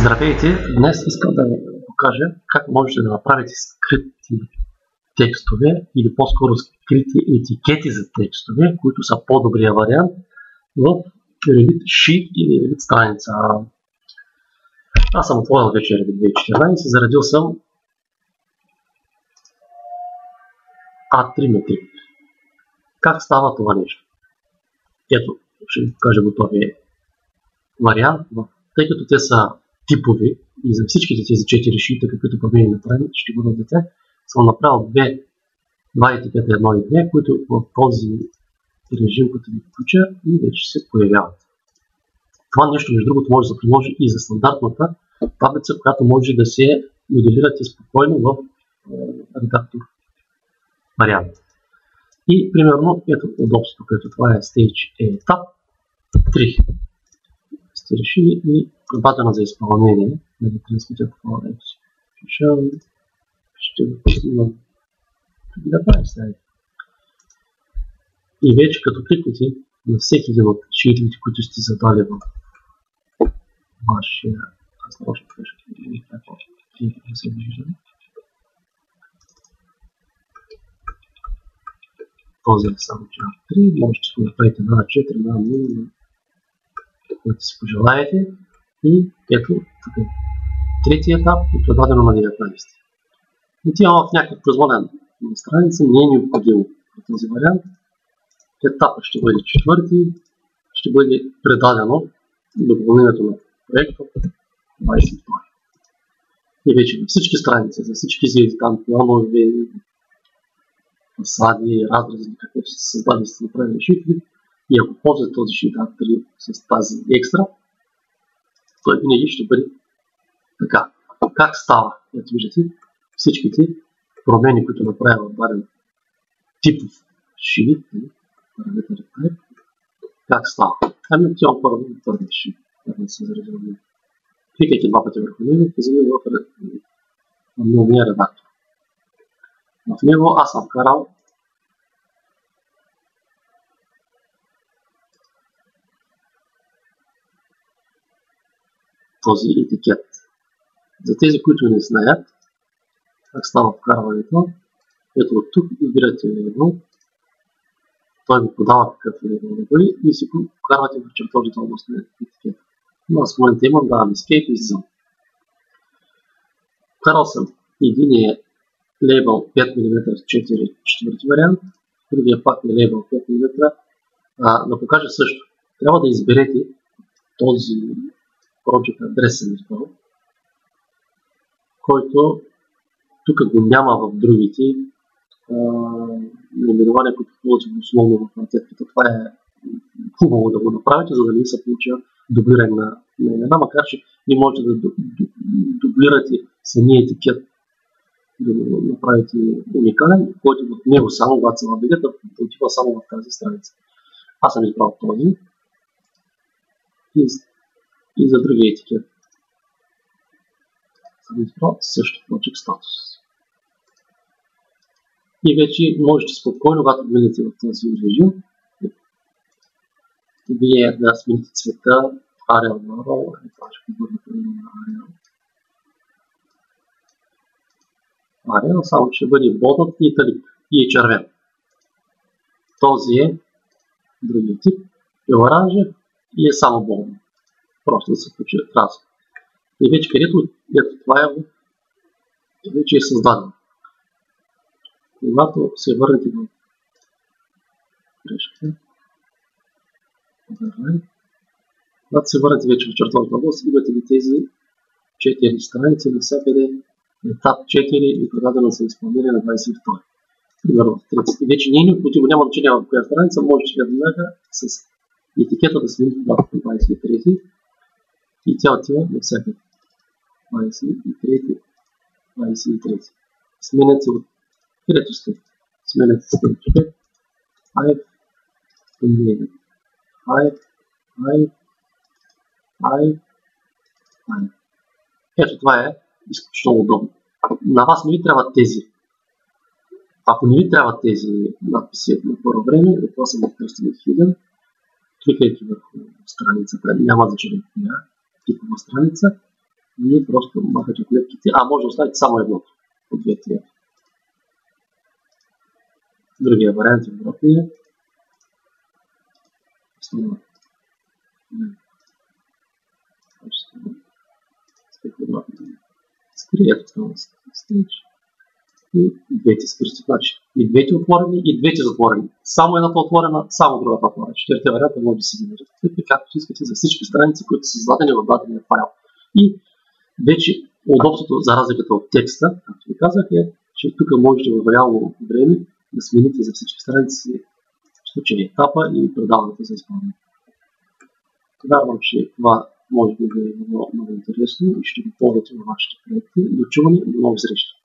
Здравейте! Днес искам да ви покажа как можете да направите скрити текстове или по-скоро скрити етикети за текстове, които са по-добрия вариант в Revit Sheet или Revit страница. Аз съм отворил вече Revit 2014, заредил съм A3 метрик. Как става това нещо? Ето, ще ви покажа готовия вариант, тъй като те са типови и за всичките тези 4 шита, каквито промени направим, ще бъдат за тях, съм направил два етикета 1 и 2, които в този режим, като ви включа, и вече се появяват. Това нещо, между другото, може да се приложи и за стандартната таблица, която може да се моделирате спокойно в редактор вариант. И примерно, ето удобството, като това е Stage етап 3. Сте решили и подадена за изпълнение на трансмитер по ще го пуснем да прави сега. И вече като кликнете на всеки един от шиитите, които сте задали в вашия различен да се вижда. Този е само 3, можете да направите на 4, на 0, който си пожелаете. И ето, тук е третия етап и предадено на 19. Отивам в някакъв произволен страница, не е необходимо в този вариант. Етапът ще бъде 4, ще бъде предадено допълнението на проекта 22. И вече на всички страници, за всички изгледи, там планове, фасади, разрази, каквото се създаде, сте направили шитове. И ако ползвате този шит A3 с тази екстра, той винаги ще бъде така. Как става? Ето виждате всичките промени, които направя в даден типов шит, как става? Ами отивам първо на първия шит, да се заредим. Кликайки два пъти върху него, влизаме в новия редактор. В него аз съм вкарал този етикет. За тези, които не знаят как става вкарването, ето от тук избирате лейбъл, той ви подава какъв лейбъл да бъде и си вкарвате в чертожната област на етикета. Но аз в момента имам, давам Escape и излизам. Вкарал съм единия лейбъл 5 мм с 4 четвърти вариант, другия пак е лейбъл 5 мм. Да покажа също. Трябва да изберете този project адрес съм избрал, който тук го няма в другите наименования, които получим основно в анкетката. Това е хубаво да го направите, за да не се получава дублиране на имена, макар че не можете да дублирате самия етикет, да го направите уникален, който в него само, когато се въведе, да отива само в тази страница. Аз съм избрал този и за другия етикет съм избрал също Project статус. И вече можете спокойно, когато влезете в този режим, вие да смените цвета Arial на Roll, това ще бъде на Arial, само ще бъде бодът и талик, и е червен. Този е другия тип, е оранжев и е само бодът. Просто да се включи разум. И вече където ето това е, вече е създадено. Когато се върнете в грешката, когато се върнете вече в чертожната област, имате ли тези 4 страници, навсякъде етап 4 и предадено за изпълнение на 22. Примерно 30. Вече не е необходимо, няма значение в коя страница, можете веднага с етикета да смените в 23 и тя отива навсякъде. 23. Сменете от където сте. Сменете Stage 5, 5, 5. Ето това е изключително удобно. На вас не ви трябват тези. Ако не ви трябват тези надписи на първо време, това съм отпустил Hidden, кликайки върху страницата, няма значение коя типова страница, Ние просто махате клетките, може да оставите само едното от двете. Другия вариант в Европа е скрият основна стрич и двете скръстичи. И двете отворени, и двете затворени. Само едната отворена, само другата отворена. Четвъртия вариант може да се генерирате, както искате за всички страници, които са създадени в дадения файл. И вече удобството за разликата от текста, както ви казах, е, че тук можете в реално време да смените за всички страници в случай етапа и предаването за изпълнение. Вярвам, че това може да ви е много интересно и ще го ползвате във вашите проекти. До чуване и до нови срещи!